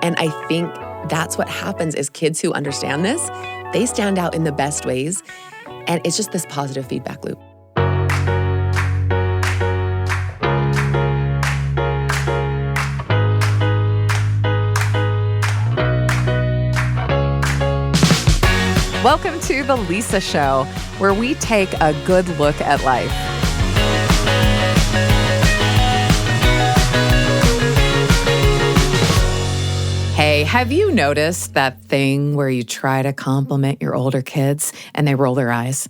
And I think that's what happens is kids who understand this, they stand out in the best ways. And it's just this positive feedback loop. Welcome to The Lisa Show, where we take a good look at life. Hey, have you noticed that thing where you try to compliment your older kids and they roll their eyes?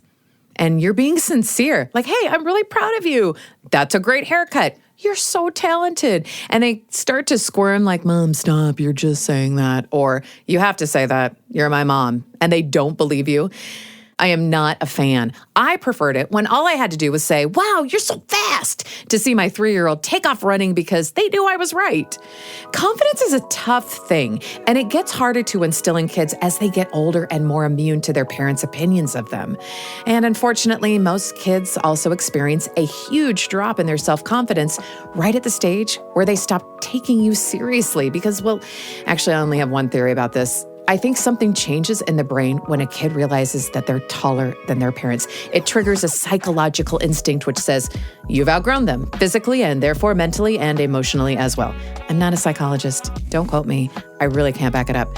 And you're being sincere. Like, hey, I'm really proud of you. That's a great haircut. You're so talented. And they start to squirm like, Mom, stop, you're just saying that. Or you have to say that, you're my mom. And they don't believe you. I am not a fan. I preferred it when all I had to do was say, wow, you're so fast, to see my 3-year-old take off running because they knew I was right. Confidence is a tough thing, and it gets harder to instill in kids as they get older and more immune to their parents' opinions of them. And unfortunately, most kids also experience a huge drop in their self-confidence right at the stage where they stop taking you seriously because, well, actually, I only have one theory about this. I think something changes in the brain when a kid realizes that they're taller than their parents. It triggers a psychological instinct which says, you've outgrown them physically and therefore mentally and emotionally as well. I'm not a psychologist. Don't quote me. I really can't back it up.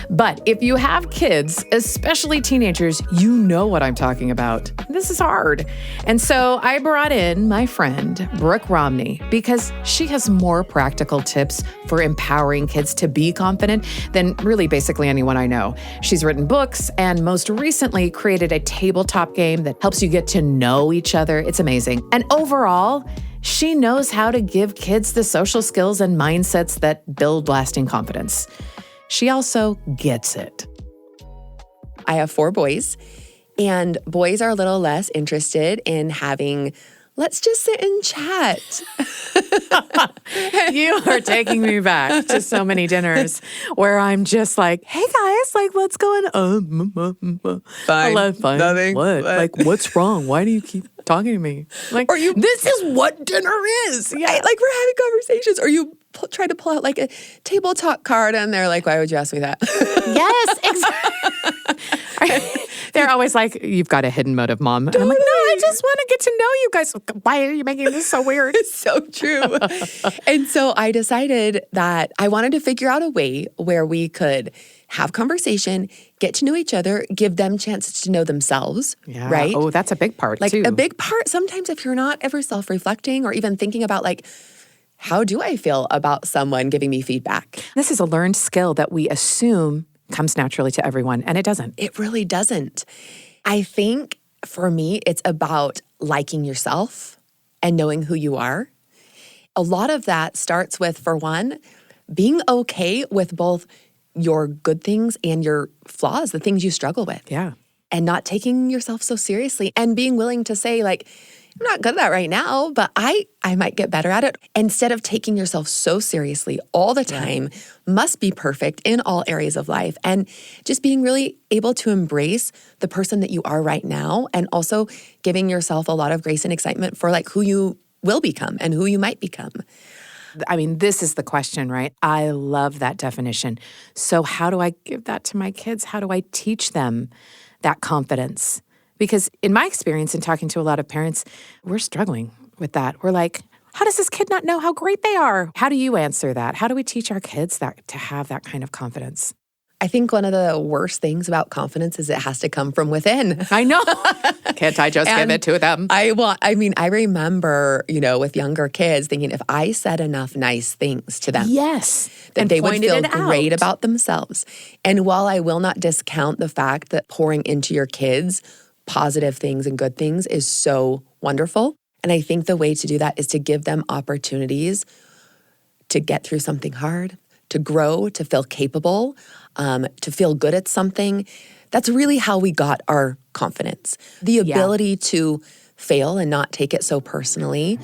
But if you have kids, especially teenagers, you know what I'm talking about. This is hard. And so I brought in my friend, Brooke Romney, because she has more practical tips for empowering kids to be confident than really basically anyone I know. She's written books and most recently created a tabletop game that helps you get to know each other. It's amazing. And overall, she knows how to give kids the social skills and mindsets that build lasting confidence. She also gets it. I have 4 boys, and boys are a little less interested in having, let's just sit and chat. You are taking me back to so many dinners where I'm just like, hey guys, like, what's going on? Fine. Fine. Nothing. What? Like, what's wrong? Why do you keep talking to me? Like, this is what dinner is. Yeah. Right? Like, we're having conversations, or you try to pull out like a tabletop card and they're like, why would you ask me that? Yes, exactly. They're always like, you've got a hidden motive, Mom. And I'm like, no, I just want to get to know you guys. Why are you making this so weird? It's so true. And so I decided that I wanted to figure out a way where we could have conversation, get to know each other, give them chances to know themselves, right? Oh, that's a big part, like too. A big part, sometimes if you're not ever self-reflecting or even thinking about like, how do I feel about someone giving me feedback? This is a learned skill that we assume comes naturally to everyone, and it doesn't. It really doesn't. I think for me, it's about liking yourself and knowing who you are. A lot of that starts with, for one, being okay with both your good things and your flaws, the things you struggle with. Yeah. And not taking yourself so seriously and being willing to say, like, I'm not good at that right now, but I might get better at it. Instead of taking yourself so seriously all the time, must be perfect in all areas of life. And just being really able to embrace the person that you are right now, and also giving yourself a lot of grace and excitement for like who you will become and who you might become. I mean, this is the question, right? I love that definition. So how do I give that to my kids? How do I teach them that confidence? Because in my experience in talking to a lot of parents, we're struggling with that. We're like, how does this kid not know how great they are? How do you answer that? How do we teach our kids that to have that kind of confidence? I think one of the worst things about confidence is it has to come from within. I know. Can't I just give it to them? I remember, with younger kids thinking if I said enough nice things to them, yes, that they would feel great about themselves. And while I will not discount the fact that pouring into your kids positive things and good things is so wonderful, and I think the way to do that is to give them opportunities to get through something hard, to grow, to feel capable, to feel good at something. That's really how we got our confidence. The ability to fail and not take it so personally.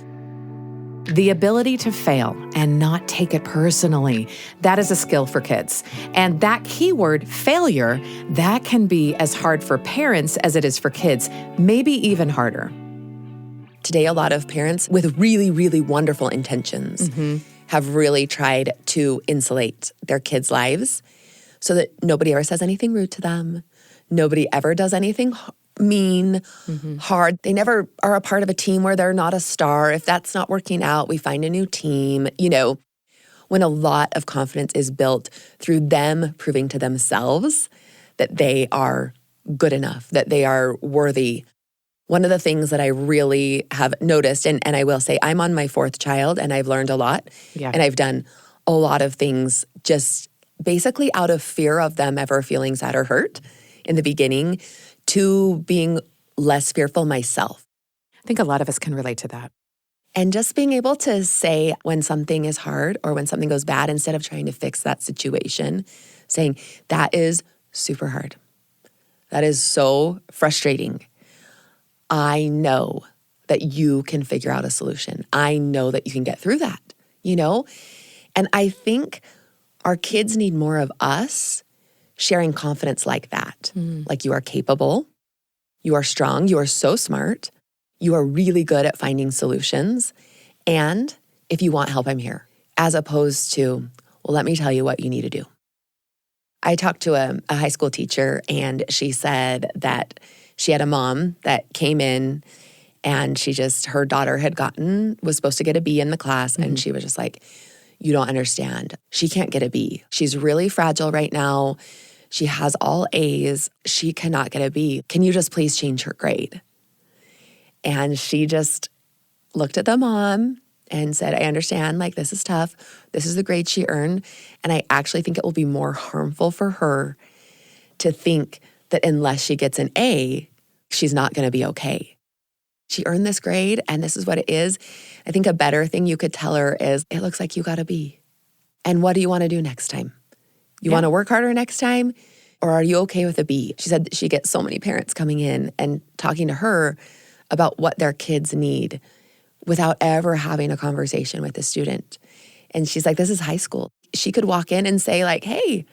The ability to fail and not take it personally. That is a skill for kids. And that keyword, failure, that can be as hard for parents as it is for kids, maybe even harder. Today, a lot of parents with really, really wonderful intentions have really tried to insulate their kids' lives so that nobody ever says anything rude to them. Nobody ever does anything mean, hard. They never are a part of a team where they're not a star. If that's not working out, we find a new team. When a lot of confidence is built through them proving to themselves that they are good enough, that they are worthy. One of the things that I really have noticed, and I will say I'm on my 4th child and I've learned a lot. Yeah. And I've done a lot of things just basically out of fear of them ever feeling sad or hurt in the beginning to being less fearful myself. I think a lot of us can relate to that. And just being able to say when something is hard or when something goes bad, instead of trying to fix that situation, saying, that is super hard. That is so frustrating. I know that you can figure out a solution. I know that you can get through that, And I think our kids need more of us sharing confidence like that. Like, you are capable, you are strong, you are so smart, you are really good at finding solutions, and if you want help, I'm here. As opposed to, well, let me tell you what you need to do. I talked to a high school teacher, and she said that she had a mom that came in and her daughter was supposed to get a B in the class, and she was just like, you don't understand. She can't get a B. She's really fragile right now. She has all A's. She cannot get a B. Can you just please change her grade? And she just looked at the mom and said, I understand, this is tough. This is the grade she earned. And I actually think it will be more harmful for her to think that unless she gets an A, she's not going to be okay. She earned this grade and this is what it is. I think a better thing you could tell her is, it looks like you got a B. And what do you want to do next time? You want to work harder next time? Or are you okay with a B? She said that she gets so many parents coming in and talking to her about what their kids need without ever having a conversation with the student. And she's like, this is high school. She could walk in and say hey,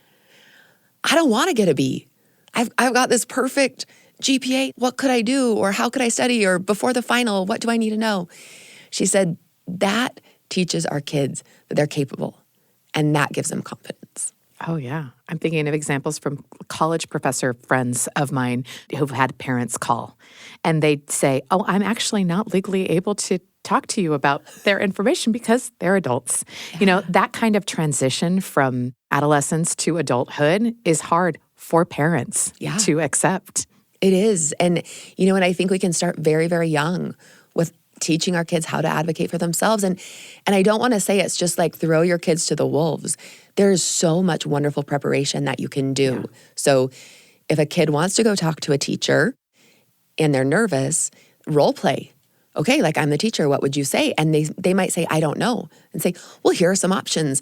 I don't want to get a B. I've got this perfect GPA. What could I do? Or how could I study? Or before the final, what do I need to know? She said that teaches our kids that they're capable, and that gives them confidence. Oh, yeah. I'm thinking of examples from college professor friends of mine who've had parents call, and they'd say, oh, I'm actually not legally able to talk to you about their information because they're adults. Yeah. That kind of transition from adolescence to adulthood is hard for parents to accept. It is. And, and I think we can start very, very young with teaching our kids how to advocate for themselves. And I don't want to say it's just throw your kids to the wolves. There's so much wonderful preparation that you can do. Yeah. So if a kid wants to go talk to a teacher and they're nervous, role play. Okay, I'm the teacher, what would you say? And they might say, I don't know. And say, well, here are some options.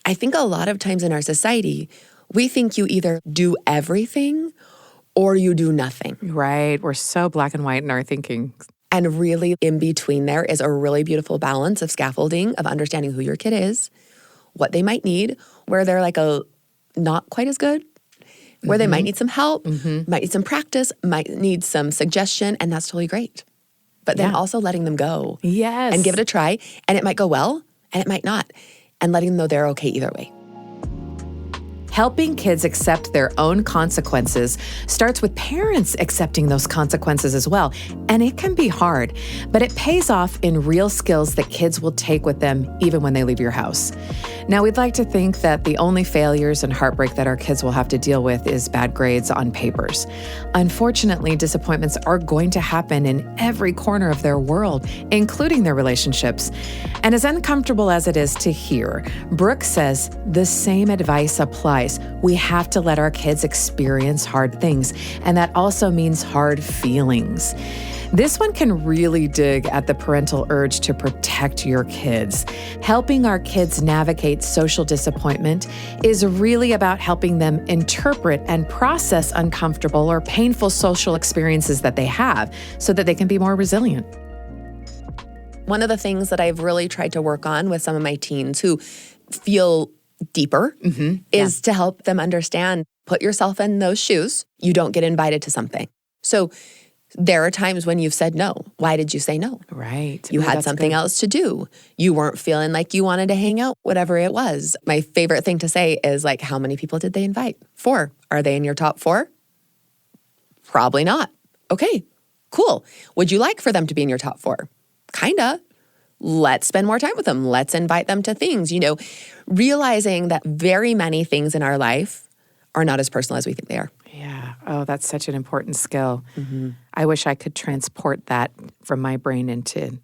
I think a lot of times in our society, we think you either do everything or you do nothing. Right. We're so black and white in our thinking. And really in between there is a really beautiful balance of scaffolding, of understanding who your kid is, what they might need, where they're not quite as good, where they might need some help, might need some practice, might need some suggestion, and that's totally great. But then also letting them go. Yes. And give it a try. And it might go well, and it might not. And letting them know they're okay either way. Helping kids accept their own consequences starts with parents accepting those consequences as well. And it can be hard, but it pays off in real skills that kids will take with them even when they leave your house. Now, we'd like to think that the only failures and heartbreak that our kids will have to deal with is bad grades on papers. Unfortunately, disappointments are going to happen in every corner of their world, including their relationships. And as uncomfortable as it is to hear, Brooke says the same advice applies. We have to let our kids experience hard things, and that also means hard feelings. This one can really dig at the parental urge to protect your kids. Helping our kids navigate social disappointment is really about helping them interpret and process uncomfortable or painful social experiences that they have so that they can be more resilient. One of the things that I've really tried to work on with some of my teens who feel deeper is to help them understand, put yourself in those shoes. You don't get invited to something. So There are times when you've said no. Why did you say no? Right. You Ooh, had that's something good. else to do. You weren't feeling like you wanted to hang out, whatever it was. My favorite thing to say is like, how many people did they invite? 4. Are they in your top 4? Probably not. Okay, cool. Would you like for them to be in your top 4? Kinda. Let's spend more time with them. Let's invite them to things, realizing that very many things in our life are not as personal as we think they are. Yeah. Oh, that's such an important skill. I wish I could transport that from my brain into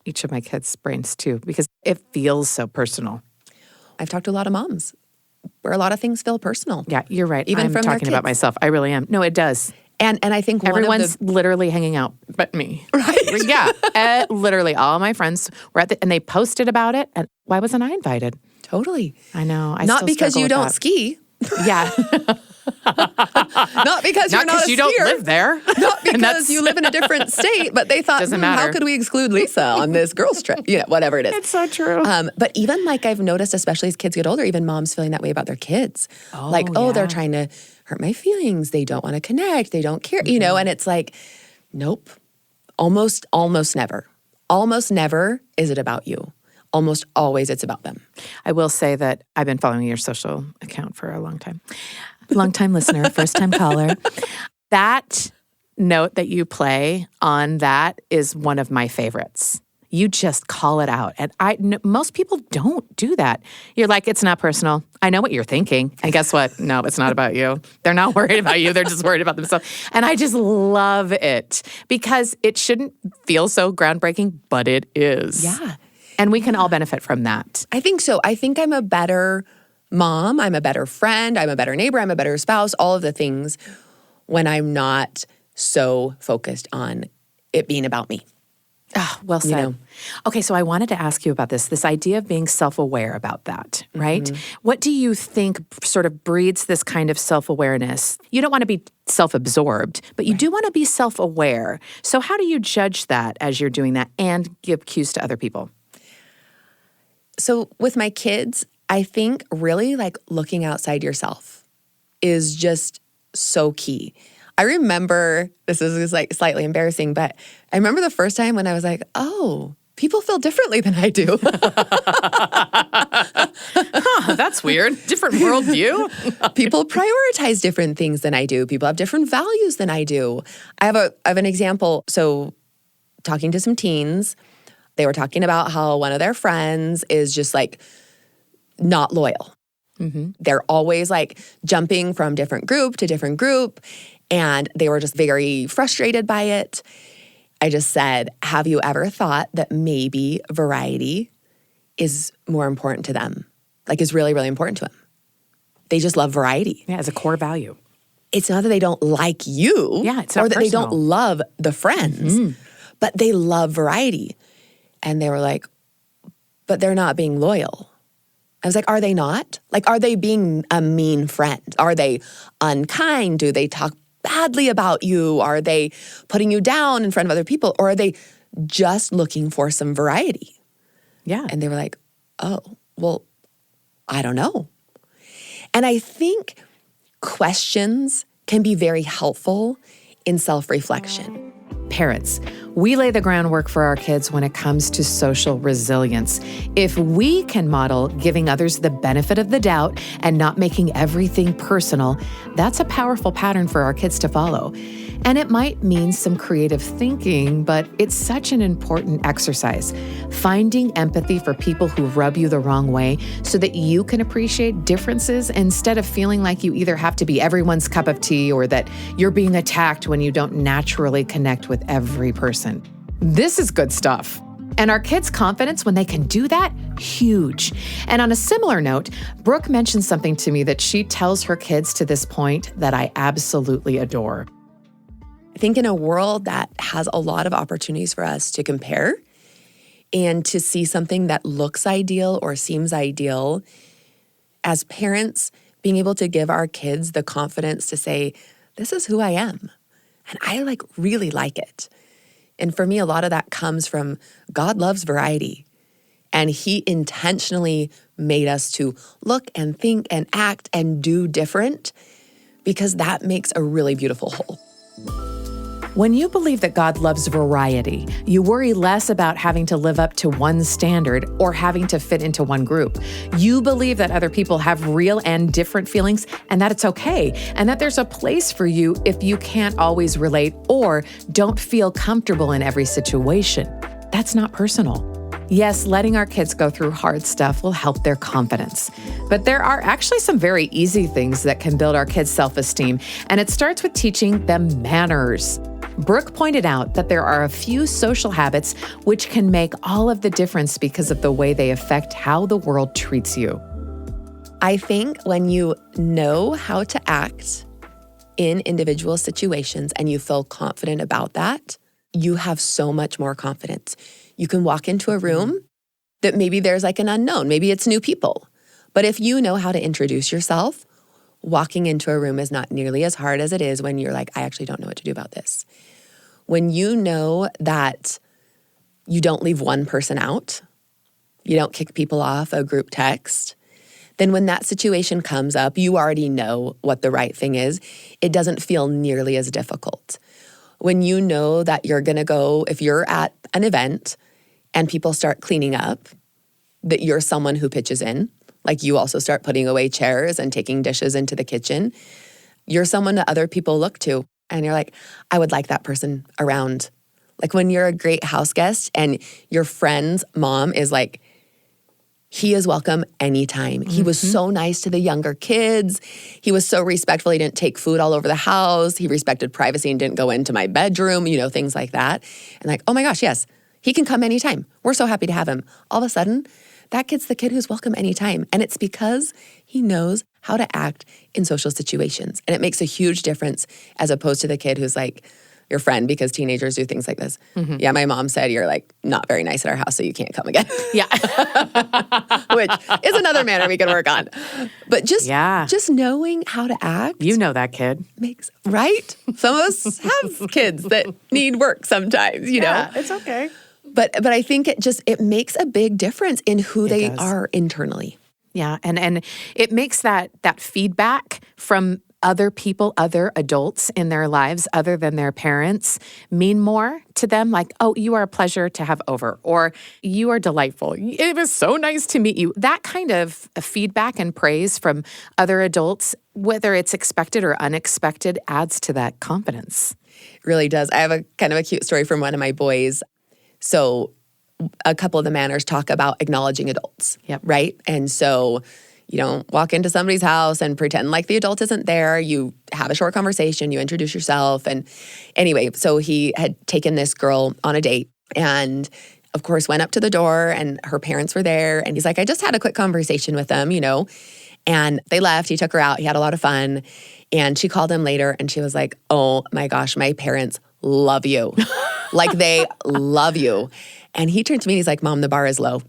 each of my kids' brains too, because it feels so personal. I've talked to a lot of moms where a lot of things feel personal. Yeah, you're right. Even I'm from their talking about kids. myself. I really am. No, it does. And I think Everyone's literally hanging out but me. Right? Yeah. Literally all my friends were and they posted about it. And why wasn't I invited? Totally. I know. I Not still because struggle you with don't that. ski. Yeah. Not because you're not a you don't skier. live there. Not because you live in a different state, but they thought, Doesn't matter. how could we exclude Lisa on this girls trip? Whatever it is. It's so true. But even like I've noticed, especially as kids get older, even moms feeling that way about their kids. Yeah. They're trying to hurt my feelings. They don't want to connect. They don't care, and it's like, nope. Almost never. Almost never is it about you. Almost always it's about them. I will say that I've been following your social account for a long time. Long-time listener, first-time caller. That note that you play on that is one of my favorites. You just call it out. And most people don't do that. You're like, it's not personal. I know what you're thinking. And guess what? No, it's not about you. They're not worried about you. They're just worried about themselves. And I just love it because it shouldn't feel so groundbreaking, but it is. Yeah. And we can all benefit from that. I think so. I think I'm a better mom. I'm a better friend. I'm a better neighbor. I'm a better spouse. All of the things when I'm not so focused on it being about me. Oh, well said. Okay, so I wanted to ask you about this idea of being self-aware about that, right? Mm-hmm. What do you think sort of breeds this kind of self-awareness? You don't want to be self-absorbed, but you do want to be self-aware. So how do you judge that as you're doing that and give cues to other people? So with my kids, I think really like looking outside yourself is just so key. I remember, this is like slightly embarrassing, but I remember the first time when I was like, oh, people feel differently than I do. That's weird. Different worldview. People prioritize different things than I do. People have different values than I do. I have an example. So talking to some teens, they were talking about how one of their friends is just like not loyal. Mm-hmm. They're always like jumping from different group to different group. And they were just very frustrated by it. I just said, have you ever thought that maybe variety is more important to them? Like is really, really important to them. They just love variety. Yeah, as a core value. It's not that they don't like you. Yeah, it's not or that personal. they don't love the friends, but they love variety. And they were like, but they're not being loyal. I was like, are they not? Like, are they being a mean friend? Are they unkind? Do they talk badly about you? Are they putting you down in front of other people? Or are they just looking for some variety? Yeah. And they were like, oh, well, I don't know. And I think questions can be very helpful in self-reflection. Parents, we lay the groundwork for our kids when it comes to social resilience. If we can model giving others the benefit of the doubt and not making everything personal, that's a powerful pattern for our kids to follow. And it might mean some creative thinking, but it's such an important exercise. Finding empathy for people who rub you the wrong way so that you can appreciate differences instead of feeling like you either have to be everyone's cup of tea or that you're being attacked when you don't naturally connect with every person. This is good stuff. And our kids' confidence when they can do that, huge. And on a similar note, Brooke mentioned something to me that she tells her kids to this point that I absolutely adore. I think in a world that has a lot of opportunities for us to compare and to see something that looks ideal or seems ideal, as parents, being able to give our kids the confidence to say, this is who I am. And I really like it. And for me, a lot of that comes from God loves variety. And he intentionally made us to look and think and act and do different because that makes a really beautiful whole. When you believe that God loves variety, you worry less about having to live up to one standard or having to fit into one group. You believe that other people have real and different feelings and that it's okay, and that there's a place for you if you can't always relate or don't feel comfortable in every situation. That's not personal. Yes, letting our kids go through hard stuff will help their confidence. But there are actually some very easy things that can build our kids' self-esteem, and it starts with teaching them manners. Brooke pointed out that there are a few social habits which can make all of the difference because of the way they affect how the world treats you. I think when you know how to act in individual situations and you feel confident about that, you have so much more confidence. You can walk into a room that maybe there's like an unknown, maybe it's new people. But if you know how to introduce yourself, walking into a room is not nearly as hard as it is when you're like, I actually don't know what to do about this. When you know that you don't leave one person out, you don't kick people off a group text, then when that situation comes up, you already know what the right thing is. It doesn't feel nearly as difficult. When you know that you're going to go, if you're at an event and people start cleaning up, that you're someone who pitches in, like you also start putting away chairs and taking dishes into the kitchen, you're someone that other people look to. And you're like, I would like that person around. Like when you're a great house guest and your friend's mom is like, he is welcome anytime. He was so nice to the younger kids. He was so respectful. He didn't take food all over the house. He respected privacy and didn't go into my bedroom, things like that. And like, oh my gosh, yes, he can come anytime. We're so happy to have him. All of a sudden, that kid's the kid who's welcome anytime. And it's because he knows how to act in social situations. And it makes a huge difference as opposed to the kid who's like your friend, because teenagers do things like this. Yeah, my mom said you're like not very nice at our house, so you can't come again. Yeah. Which is another manner we can work on. But just knowing how to act. You know that kid. Right? Some of us have kids that need work sometimes, you know? It's okay. But I think it makes a big difference in who they are internally. Yeah, and it makes that feedback from other people, other adults in their lives other than their parents mean more to them. Like, oh, you are a pleasure to have over, or you are delightful. It was so nice to meet you. That kind of feedback and praise from other adults, whether it's expected or unexpected, adds to that confidence. It really does. I have a kind of a cute story from one of my boys. So a couple of the manners talk about acknowledging adults, right? And so you don't walk into somebody's house and pretend like the adult isn't there. You have a short conversation, you introduce yourself. And anyway, so he had taken this girl on a date and of course went up to the door and her parents were there. And he's like, I just had a quick conversation with them, and they left. He took her out. He had a lot of fun. And she called him later and she was like, oh my gosh, my parents love you. Like they love you. And he turned to me and he's like, Mom, the bar is low.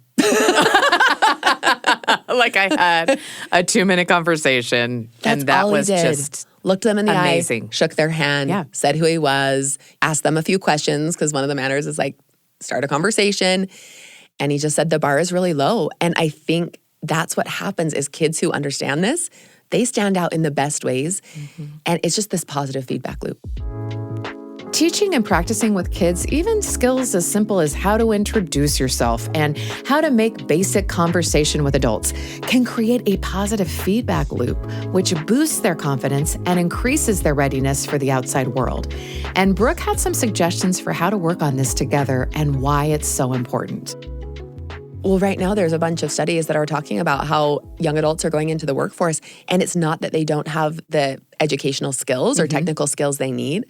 Like I had a 2-minute conversation. That's and that all was he did. just looked them in the amazing. eye, shook their hand, said who he was, asked them a few questions, because one of the manners is like, start a conversation. And he just said, the bar is really low. And I think that's what happens is kids who understand this, they stand out in the best ways. And it's just this positive feedback loop. Teaching and practicing with kids, even skills as simple as how to introduce yourself and how to make basic conversation with adults, can create a positive feedback loop, which boosts their confidence and increases their readiness for the outside world. And Brooke had some suggestions for how to work on this together and why it's so important. Well, right now there's a bunch of studies that are talking about how young adults are going into the workforce, and it's not that they don't have the educational skills or technical skills they need,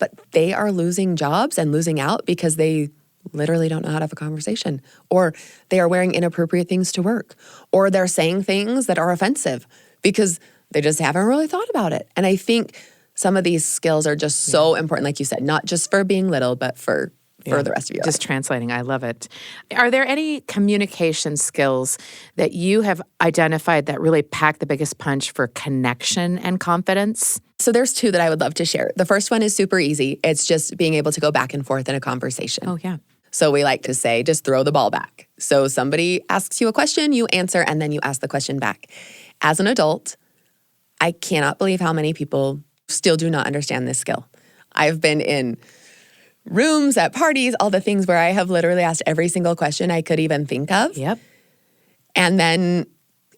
but they are losing jobs and losing out because they literally don't know how to have a conversation, or they are wearing inappropriate things to work, or they're saying things that are offensive because they just haven't really thought about it. And I think some of these skills are just so important, like you said, not just for being little, but for the rest of your life. Just translating. I love it. Are there any communication skills that you have identified that really pack the biggest punch for connection and confidence? So there's 2 that I would love to share. The first one is super easy. It's just being able to go back and forth in a conversation. Oh, yeah. So we like to say, just throw the ball back. So somebody asks you a question, you answer, and then you ask the question back. As an adult, I cannot believe how many people still do not understand this skill. I've been in rooms, at parties, all the things where I have literally asked every single question I could even think of. Yep. And then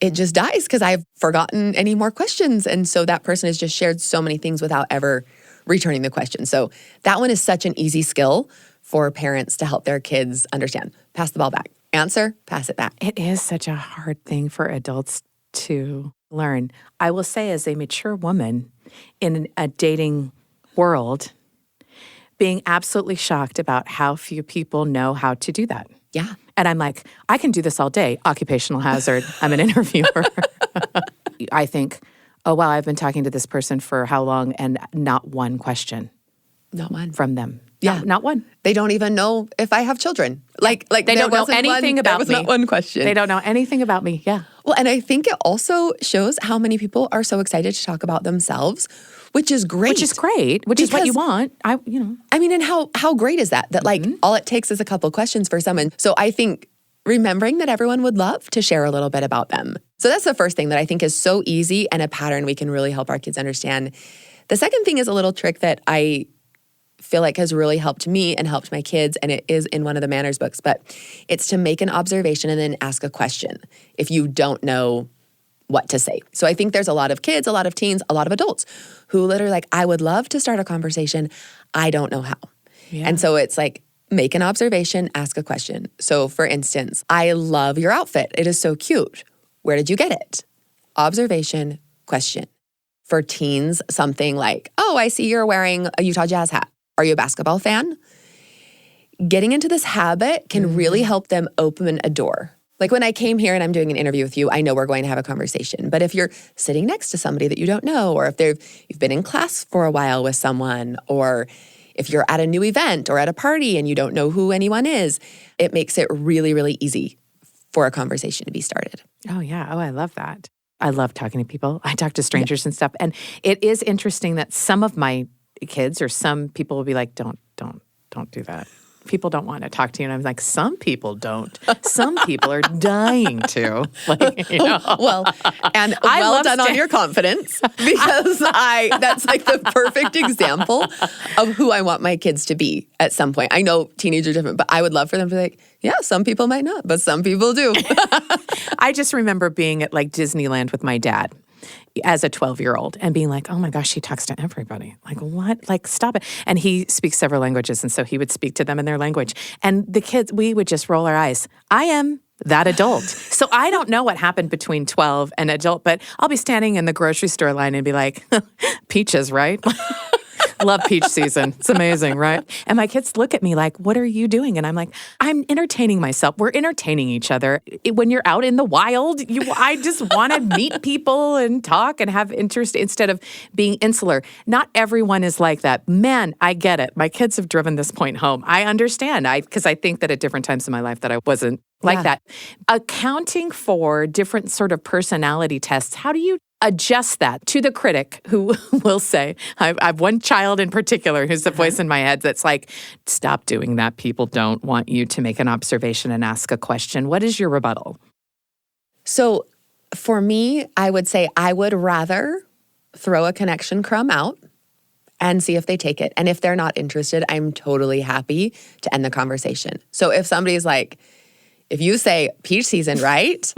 it just dies because I've forgotten any more questions. And so that person has just shared so many things without ever returning the question. So that one is such an easy skill for parents to help their kids understand. Pass the ball back. Answer, pass it back. It is such a hard thing for adults to learn. I will say, as a mature woman in a dating world, being absolutely shocked about how few people know how to do that. Yeah. And I'm like, I can do this all day. Occupational hazard. I'm an interviewer. I think, oh, wow, I've been talking to this person for how long and not one question. Not one. From them. Yeah. Not one. They don't even know if I have children. Like they don't know anything about me. There was not one question. They don't know anything about me. Yeah. Well, and I think it also shows how many people are so excited to talk about themselves, which is great. Which is great. Which is what you want. I mean, and how great is that? That like all it takes is a couple questions for someone. So I think remembering that everyone would love to share a little bit about them. So that's the first thing that I think is so easy and a pattern we can really help our kids understand. The second thing is a little trick that I feel like has really helped me and helped my kids, and it is in one of the manners books, but it's to make an observation and then ask a question if you don't know what to say. So I think there's a lot of kids, a lot of teens, a lot of adults who literally like, I would love to start a conversation. I don't know how. Yeah. And so it's like, make an observation, ask a question. So for instance, I love your outfit. It is so cute. Where did you get it? Observation, question. For teens, something like, oh, I see you're wearing a Utah Jazz hat. Are you a basketball fan? Getting into this habit can really help them open a door. Like when I came here and I'm doing an interview with you, I know we're going to have a conversation. But if you're sitting next to somebody that you don't know, or if you've been in class for a while with someone, or if you're at a new event or at a party and you don't know who anyone is, it makes it really, really easy for a conversation to be started. Oh, yeah. Oh, I love that. I love talking to people. I talk to strangers and stuff. And it is interesting that some of my kids or some people will be like, don't do that. People don't want to talk to you. And I'm like, some people don't. Some people are dying to. Like, you know. Well, and well done on your confidence, because that's like the perfect example of who I want my kids to be at some point. I know teenagers are different, but I would love for them to be like, yeah, some people might not, but some people do. I just remember being at like Disneyland with my dad as a 12-year-old and being like, oh my gosh, he talks to everybody. Like, what? Like, stop it. And he speaks several languages. And so he would speak to them in their language. And the kids, we would just roll our eyes. I am that adult. So I don't know what happened between 12 and adult, but I'll be standing in the grocery store line and be like, peaches, right? Love peach season. It's amazing, right? And my kids look at me like, what are you doing? And I'm like, I'm entertaining myself. We're entertaining each other. When you're out in the wild, I just want to meet people and talk and have interest instead of being insular. Not everyone is like that. Man, I get it. My kids have driven this point home. I understand. Because I think that at different times in my life that I wasn't like that. Accounting for different sort of personality tests, how do you adjust that to the critic who will say, I've one child in particular who's the voice in my head that's like, stop doing that. People don't want you to make an observation and ask a question. What is your rebuttal? So for me, I would say I would rather throw a connection crumb out and see if they take it. And if they're not interested, I'm totally happy to end the conversation. So if somebody's like, if you say peach season, right?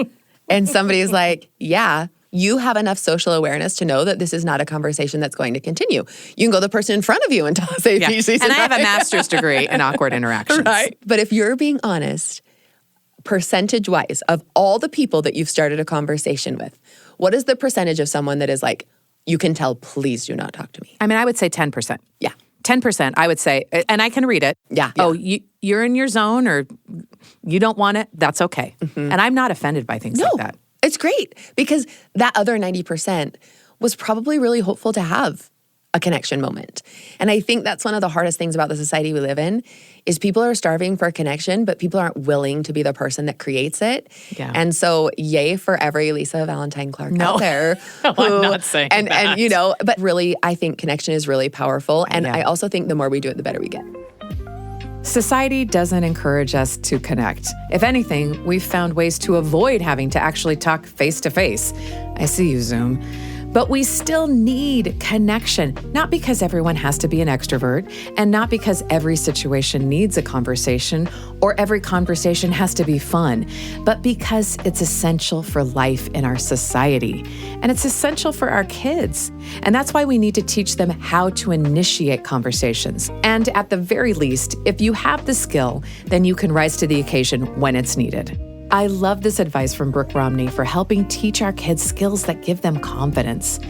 And somebody's like, yeah, you have enough social awareness to know that this is not a conversation that's going to continue. You can go to the person in front of you and say peach season. And I have a master's degree in awkward interactions. Right. But if you're being honest, percentage-wise, of all the people that you've started a conversation with, what is the percentage of someone that is like, you can tell, please do not talk to me? I mean, I would say 10%. Yeah. 10%, I would say, and I can read it. Yeah. Oh, you're in your zone or you don't want it, that's okay. And I'm not offended by things like that. It's great because that other 90% was probably really hopeful to have a connection moment. And I think that's one of the hardest things about the society we live in is people are starving for a connection, but people aren't willing to be the person that creates it. Yeah. And so yay for every Lisa Valentine Clark out there. No, I'm not saying that. And you know, but really, I think connection is really powerful. And I also think the more we do it, the better we get. Society doesn't encourage us to connect. If anything, we've found ways to avoid having to actually talk face to face. I see you, Zoom. But we still need connection, not because everyone has to be an extrovert, and not because every situation needs a conversation or every conversation has to be fun, but because it's essential for life in our society. And it's essential for our kids. And that's why we need to teach them how to initiate conversations. And at the very least, if you have the skill, then you can rise to the occasion when it's needed. I love this advice from Brooke Romney for helping teach our kids skills that give them confidence.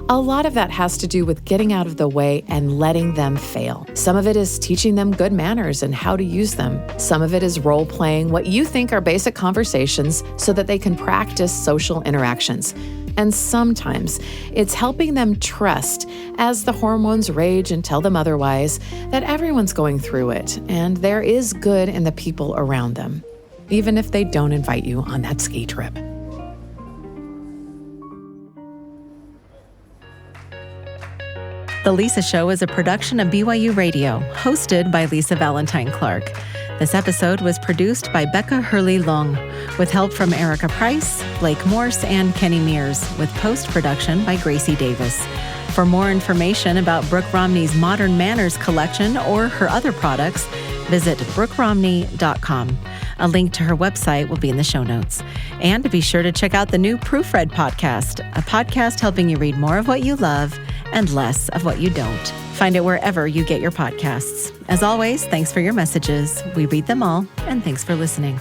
A lot of that has to do with getting out of the way and letting them fail. Some of it is teaching them good manners and how to use them. Some of it is role-playing what you think are basic conversations so that they can practice social interactions. And sometimes it's helping them trust, as the hormones rage and tell them otherwise, that everyone's going through it and there is good in the people around them, even if they don't invite you on that ski trip. The Lisa Show is a production of BYU Radio, hosted by Lisa Valentine Clark. This episode was produced by Becca Hurley-Long, with help from Erica Price, Blake Morse, and Kenny Mears, with post-production by Gracie Davis. For more information about Brooke Romney's Modern Manners collection or her other products, visit brookeromney.com. A link to her website will be in the show notes. And be sure to check out the new Proofread podcast, a podcast helping you read more of what you love and less of what you don't. Find it wherever you get your podcasts. As always, thanks for your messages. We read them all, and thanks for listening.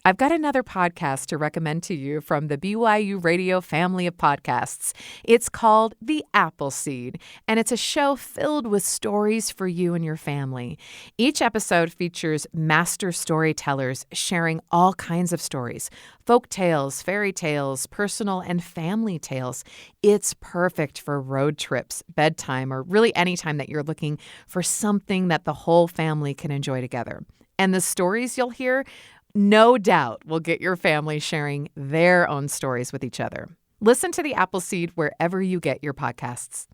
I've got another podcast to recommend to you from the BYU Radio family of podcasts. It's called The Appleseed, and it's a show filled with stories for you and your family. Each episode features master storytellers sharing all kinds of stories, folk tales, fairy tales, personal and family tales. It's perfect for road trips, bedtime, or really any time that you're looking for something that the whole family can enjoy together. And the stories you'll hear, no doubt, will get your family sharing their own stories with each other. Listen to The Appleseed wherever you get your podcasts.